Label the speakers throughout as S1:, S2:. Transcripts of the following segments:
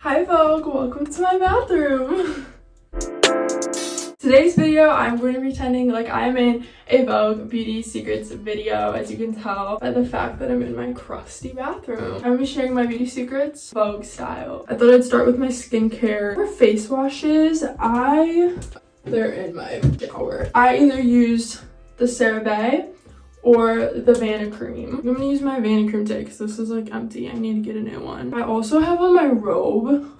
S1: Hi Vogue, welcome to my bathroom. Today's video, I'm going to be pretending like I'm in a Vogue Beauty Secrets video, as you can tell by the fact that I'm in my crusty bathroom. I'm going to be sharing my beauty secrets Vogue style. I thought I'd start with my skincare. For face washes, they're in my shower. I either use the CeraVe or the Vanicream. I'm gonna use my Vanicream today because this is like empty. I need to get a new one. I also have on my robe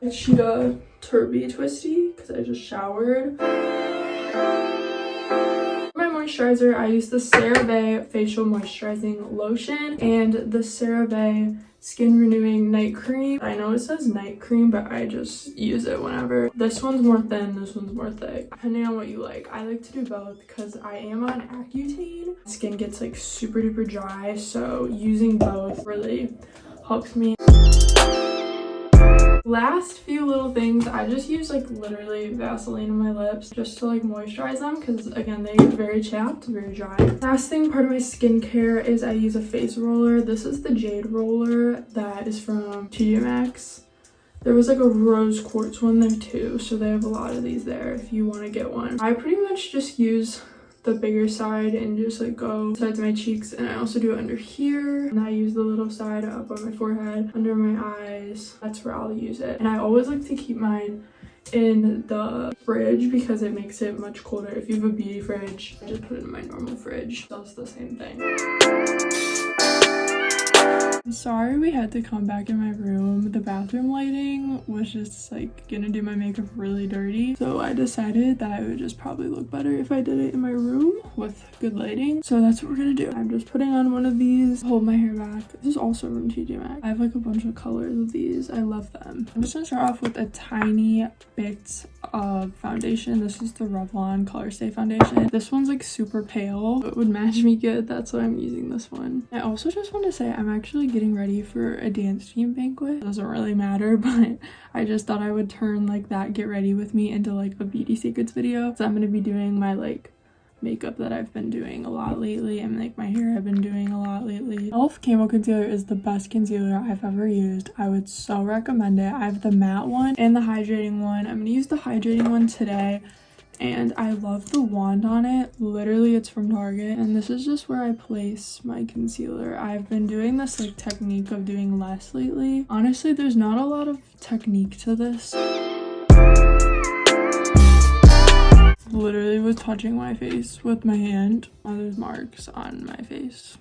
S1: a Cheetah Turby Twisty because I just showered. My moisturizer, I use the CeraVe Facial Moisturizing Lotion and the CeraVe Skin Renewing Night Cream. I know it says night cream, but I just use it whenever. This one's more thin, this one's more thick, depending on what you like. I like to do both because I am on Accutane. Skin gets like super duper dry, so using both really helps me. Last few little things, I just use like literally Vaseline on my lips just to like moisturize them because again they get very chapped, very dry. Last thing, part of my skincare is I use a face roller. This is the Jade roller that is from TJ Maxx. There was like a rose quartz one there too, so they have a lot of these there if you want to get one. I pretty much just use the bigger side and just like go sides of my cheeks, and I also do it under here, and I use the little side up on my forehead, under my eyes. That's where I'll use it. And I always like to keep mine in the fridge because it makes it much colder. If you have a beauty fridge, I just put it in my normal fridge. It does the same thing. I'm sorry we had to come back in my room. The bathroom lighting was just like gonna do my makeup really dirty, so I decided that it would just probably look better if I did it in my room with good lighting. So that's what we're gonna do. I'm just putting on one of these to hold my hair back. This is also from TJ Maxx. I have like a bunch of colors of these. I love them. I'm just gonna start off with a tiny bit of foundation. This is the Revlon Color Stay foundation. This one's like super pale, so it would match me good. That's why I'm using this one. I also just want to say I'm actually getting ready for a dance team banquet. It doesn't really matter, but I just thought I would turn like that get ready with me into like a beauty secrets video. So I'm gonna be doing my like makeup that I've been doing a lot lately, and like my hair I've been doing a lot lately. e.l.f. Camo Concealer is the best concealer I've ever used. I would so recommend it. I have the matte one and the hydrating one. I'm gonna use the hydrating one today, and I love the wand on it. Literally it's from Target, and this is just where I place my concealer. I've been doing this like technique of doing less lately. Honestly, there's not a lot of technique to this. Literally was touching my face with my hand. Oh, there's marks on my face.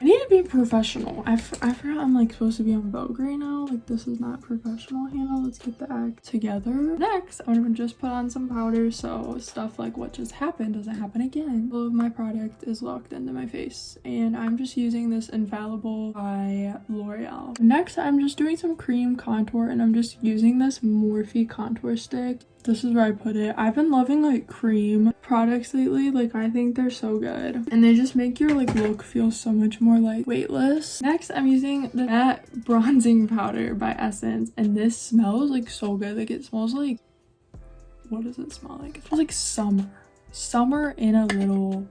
S1: I need to be professional. I forgot I'm like supposed to be on Vogue right now. Like this is not professional, Hannah. Let's get the act together. Next, I'm gonna just put on some powder so stuff like what just happened doesn't happen again. All of my product is locked into my face, and I'm just using this Infallible by L'Oreal. Next, I'm just doing some cream contour, and I'm just using this Morphe contour stick. This is where I put it. I've been loving like cream products lately. Like I think they're so good, and they just make your like look feel so much more like weightless. Next, I'm using the matte bronzing powder by Essence, and this smells like so good. Like it smells like, what does it smell like? It smells like summer in a little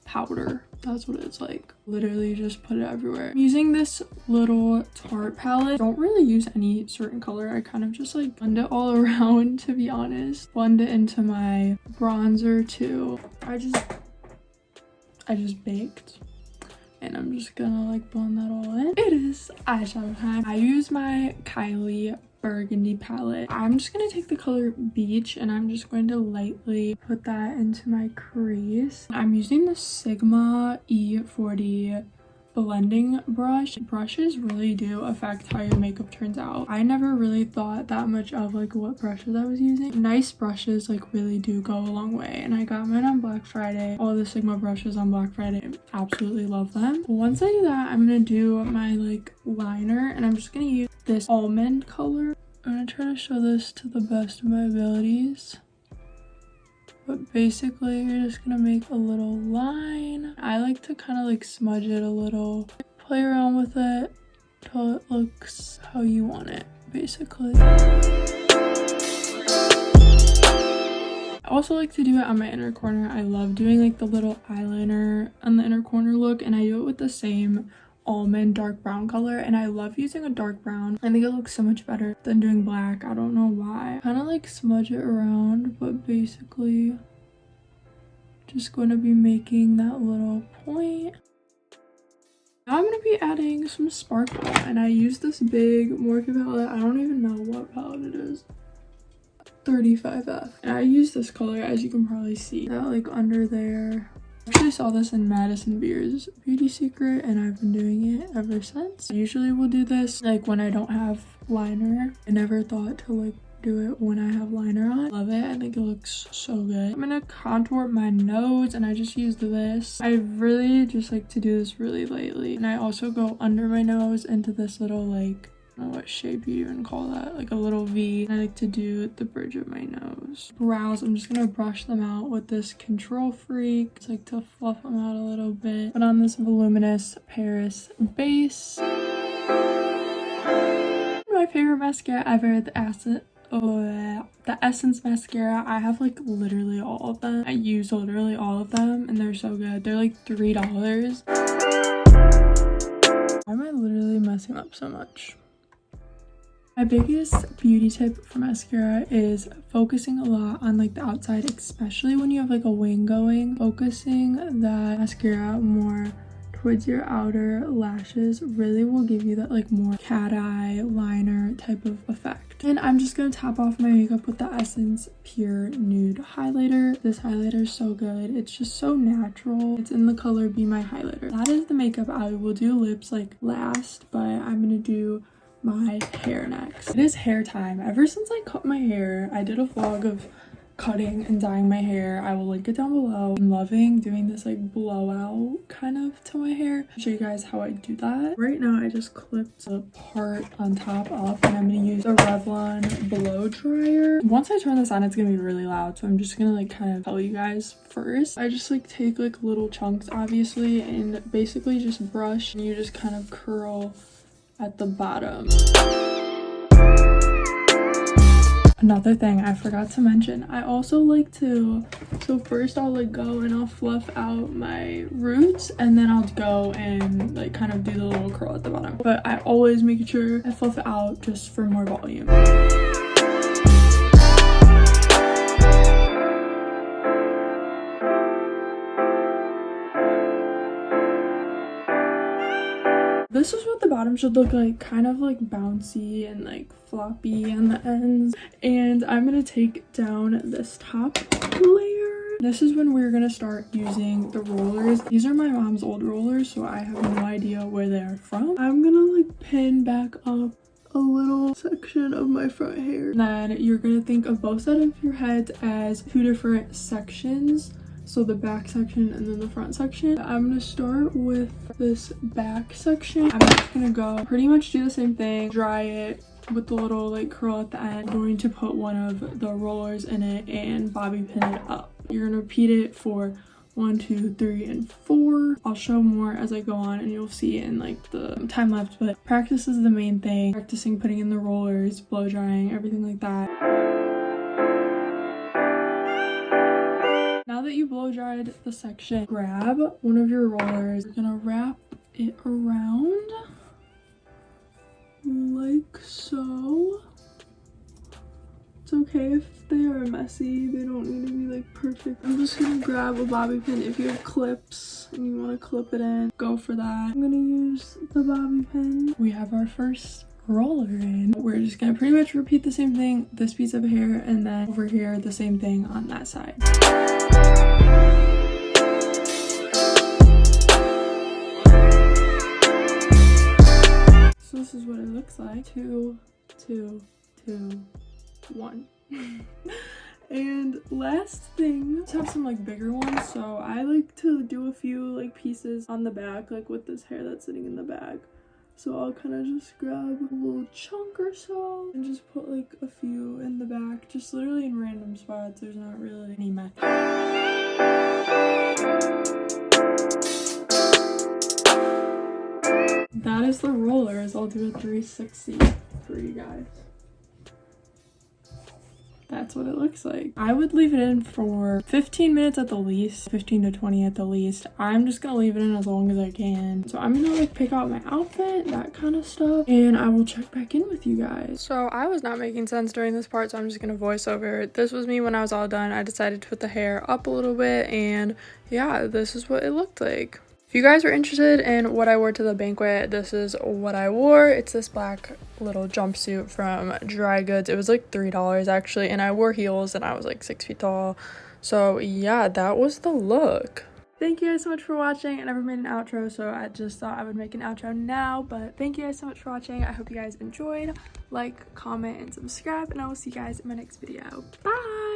S1: powder. That's what it's like. Literally just put it everywhere. I'm using this little Tarte palette. Don't really use any certain color. I kind of just like blend it all around, to be honest. Blend it into my bronzer too. I just baked, and I'm just gonna like blend that all in. It is eyeshadow time. I use my Kylie burgundy palette. I'm just gonna take the color Beach, and I'm just going to lightly put that into my crease. I'm using the Sigma E40 blending brush. Brushes really do affect how your makeup turns out. I never really thought that much of like what brushes I was using. Nice brushes like really do go a long way, and I got mine on Black Friday. All the Sigma brushes on Black Friday. Absolutely love them. Once I do that, I'm gonna do my like liner, and I'm just gonna use this almond color. I'm gonna try to show this to the best of my abilities, but basically you're just gonna make a little line. I like to kind of like smudge it a little, play around with it till it looks how you want it, basically. I also like to do it on my inner corner. I love doing like the little eyeliner on the inner corner look, and I do it with the same almond dark brown color, and I love using a dark brown. I think it looks so much better than doing black. I don't know why. Kind of like smudge it around, but basically just going to be making that little point. Now I'm going to be adding some sparkle, and I use this big Morphe palette. I don't even know what palette it is. 35F. And I use this color, as you can probably see. That like under there. I actually saw this in Madison Beer's Beauty Secret, and I've been doing it ever since. I usually will do this like when I don't have liner. I never thought to like do it when I have liner on. Love it. I think it looks so good. I'm gonna contour my nose, and I just used this. I really just like to do this really lightly, and I also go under my nose into this little like, I don't know what shape you even call that, like a little V. I like to do the bridge of my nose. Brows, I'm just gonna brush them out with this Control Freak. It's like to fluff them out a little bit. Put on this voluminous Paris base. My favorite mascara ever, the Essence mascara. I have like literally all of them. I use literally all of them, and they're so good. They're like $3. Why am I literally messing up so much? My biggest beauty tip for mascara is focusing a lot on like the outside, especially when you have like a wing going. Focusing that mascara more towards your outer lashes really will give you that like more cat eye liner type of effect. And I'm just gonna top off my makeup with the Essence Pure Nude Highlighter. This highlighter is so good. It's just so natural. It's in the color Be My Highlighter. That is the makeup. I will do lips like last, but I'm gonna do my hair next. It is hair time. Ever since I cut my hair, I did a vlog of cutting and dyeing my hair. I will link it down below. I'm loving doing this like blowout kind of to my hair. I'll show you guys how I do that. Right now I just clipped the part on top off, and I'm gonna use a Revlon blow dryer. Once I turn this on, it's gonna be really loud, so I'm just gonna like kind of tell you guys first. I just like take like little chunks obviously, and basically just brush, and you just kind of curl at the bottom. Another thing I forgot to mention, I also like to, so first I'll like go and I'll fluff out my roots, and then I'll go and like kind of do the little curl at the bottom. But I always make sure I fluff it out just for more volume. This is what the bottom should look like, kind of like bouncy and like floppy on the ends. And I'm gonna take down this top layer. This is when we're gonna start using the rollers. These are my mom's old rollers, so I have no idea where they're from. I'm gonna like pin back up a little section of my front hair. Then you're gonna think of both sides of your head as two different sections. So the back section and then the front section. I'm gonna start with this back section. I'm just gonna go pretty much do the same thing, dry it with the little like curl at the end. I'm going to put one of the rollers in it and bobby pin it up. You're gonna repeat it for 1, 2, 3, and 4. I'll show more as I go on, and you'll see in like the time left, but practice is the main thing. Practicing putting in the rollers, blow drying, everything like that. Now that you blow dried the section, grab one of your rollers. You're gonna wrap it around like so. It's okay if they are messy. They don't need to be like perfect. I'm just gonna grab a bobby pin. If you have clips and you want to clip it in, go for that. I'm gonna use the bobby pin. We have our first roller in. We're just gonna pretty much repeat the same thing, this piece of hair, and then over here the same thing on that side. So this is what it looks like. 2, 2, 2, 1. And last thing, let's have some like bigger ones. So I like to do a few like pieces on the back, like with this hair that's sitting in the bag. So I'll kind of just grab a little chunk or so and just put like a few in the back, just literally in random spots. There's not really any method. That is the rollers. I'll do a 360 for you guys. that's what it looks like. I would leave it in for 15 minutes at the least, 15 to 20 at the least. I'm just gonna leave it in as long as I can. So I'm gonna like pick out my outfit, that kind of stuff, and I will check back in with you guys. So I was not making sense during this part, so I'm just gonna voice over. This was me when I was all done. I decided to put the hair up a little bit, and yeah, this is what it looked like. If you guys are interested in what I wore to the banquet, this is what I wore. It's this black little jumpsuit from Dry Goods. It was like $3 actually, and I wore heels and I was like 6 feet tall. So yeah, that was the look. Thank you guys so much for watching. I never made an outro, so I just thought I would make an outro now. But thank you guys so much for watching. I hope you guys enjoyed. Like, comment, and subscribe, and I will see you guys in my next video. Bye!